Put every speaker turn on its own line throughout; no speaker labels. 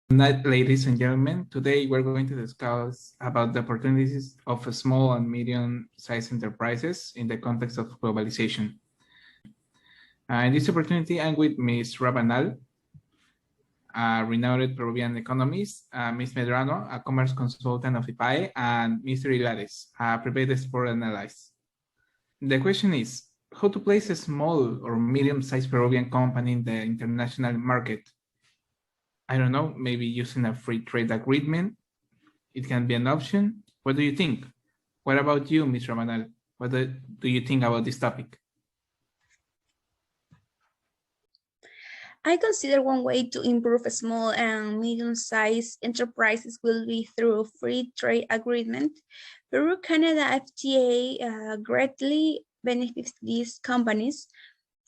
Good night, ladies and gentlemen. Today we're going to discuss about the opportunities of small and medium-sized enterprises in the context of globalization. In this opportunity, I'm with Ms. Rabanal, a renowned Peruvian economist, Ms. Medrano, a commerce consultant of IPAE, and Mr. Hilares, a private sport analyst. The question is, how to place a small or medium-sized Peruvian company in the international market? I don't know, maybe using a free trade agreement. It can be an option. What do you think? What about you, Ms. Ramanal? What do you think about this topic?
I consider one way to improve small and medium-sized enterprises will be through free trade agreement. Peru-Canada FTA greatly benefits these companies.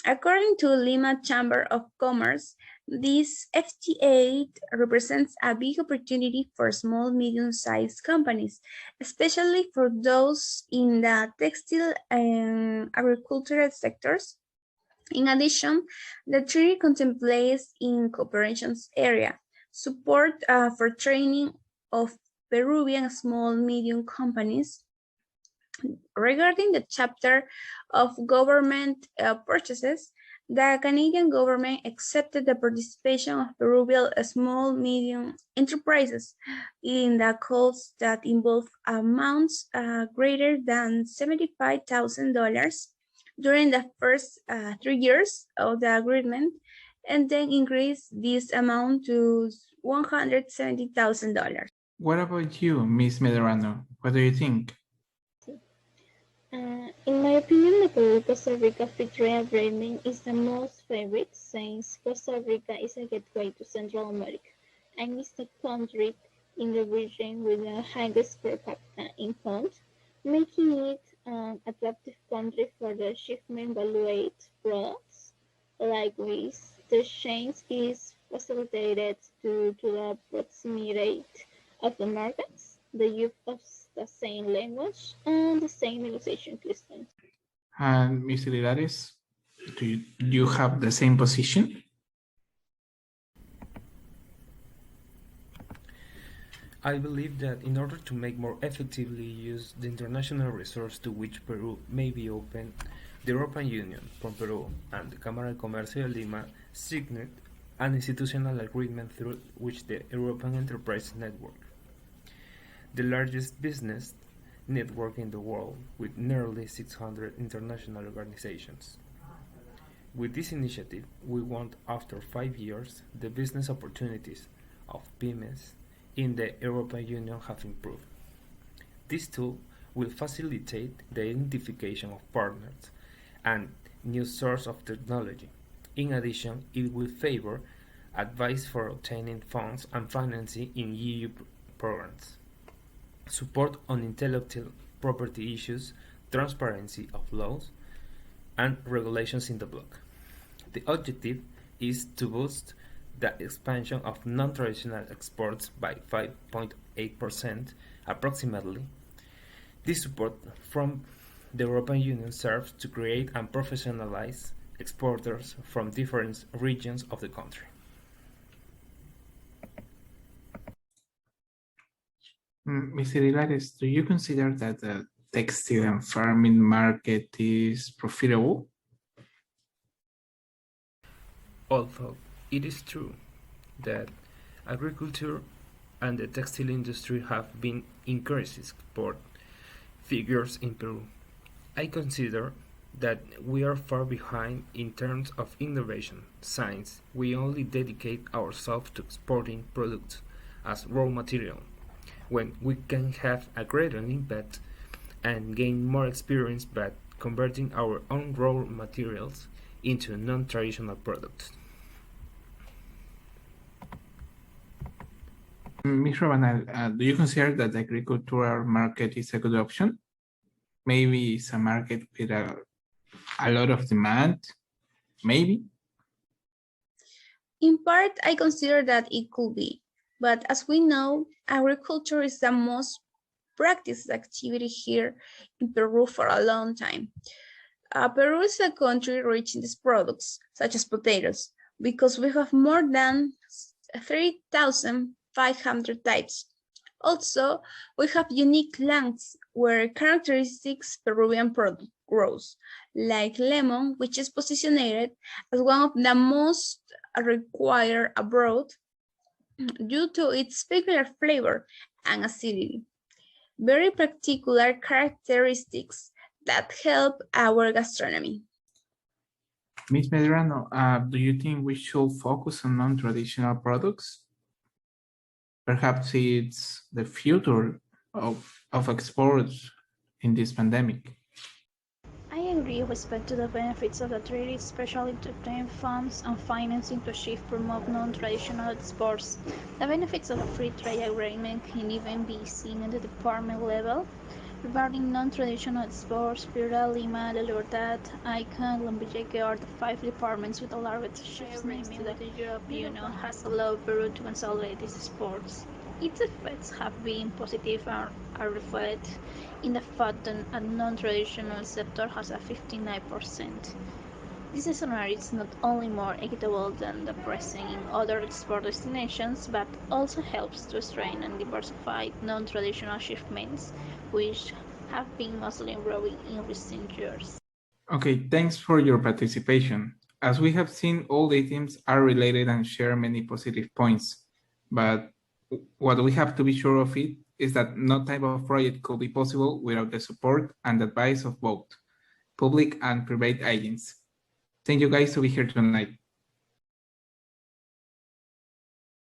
According to Lima Chamber of Commerce, this FTA represents a big opportunity for small, medium-sized companies, especially for those in the textile and agricultural sectors. In addition, the treaty contemplates in cooperations area support for training of Peruvian small medium companies. Regarding the chapter of government purchases, the Canadian government accepted the participation of Peruvian small medium enterprises in the calls that involve amounts greater than $75,000 during the first 3 years of the agreement, and then increase this amount to $170,000.
What about you, Ms. Medrano? What do you think?
In my opinion, the Peru-Costa Rica Free Trade Agreement is the most favorite since Costa Rica is a gateway to Central America and is the country in the region with the highest per capita income, making it an attractive country for the shipment valued products. Likewise, the exchange is facilitated due to the proximity of the markets, the use of the same language, and the same negotiation system.
And Mr. Hilares, do you have the same position?
I believe that in order to make more effectively use the international resource to which Peru may be open, the European Union from Peru and the Cámara de Comercio de Lima signed an institutional agreement through which the European Enterprise Network, the largest business network in the world with nearly 600 international organizations. With this initiative, we want after 5 years the business opportunities of pymes in the European Union have improved. This tool will facilitate the identification of partners and new source of technology. In addition, it will favor advice for obtaining funds and financing in EU programs, support on intellectual property issues, transparency of laws, and regulations in the bloc. The objective is to boost the expansion of non-traditional exports by 5.8% approximately. This support from the European Union serves to create and professionalize exporters from different regions of the country.
Mr. Hilares, do you consider that the textile and farming market is profitable?
Although it is true that agriculture and the textile industry have been increasing export figures in Peru, I consider that we are far behind in terms of innovation since we only dedicate ourselves to exporting products as raw material when we can have a greater impact and gain more experience by converting our own raw materials into non-traditional products.
Ms. Rabanal, do you consider that the agricultural market is a good option? Maybe it's a market with a lot of demand, maybe?
In part, I consider that it could be, but as we know, agriculture is the most practiced activity here in Peru for a long time. Peru is a country rich in these products, such as potatoes, because we have more than 3,500 types. Also, we have unique lands where characteristics Peruvian product grows, like lemon, which is positioned as one of the most required abroad due to its peculiar flavor and acidity. Very particular characteristics that help our gastronomy.
Ms. Medrano, do you think we should focus on non-traditional products? Perhaps it's the future of exports in this pandemic.
I agree with respect to the benefits of the treaty, especially to obtain funds and financing to shift promote non-traditional exports. The benefits of a free trade agreement can even be seen at the department level. Regarding non-traditional exports, Piura, Lima, La Libertad, Ica, and Lambayeque are the 5 departments with the largest shipments to the European Union has allowed Peru to consolidate these exports. Its effects have been positive and are reflected in the fact that a non-traditional sector has a 59%. This scenario is not only more equitable than the present in other export destinations, but also helps to strengthen and diversify non-traditional shipments, which have been mostly growing in recent years.
Okay, thanks for your participation. As we have seen, all the items are related and share many positive points, but what we have to be sure of it is that no type of project could be possible without the support and advice of both public and private agents. Thank you guys to be here tonight.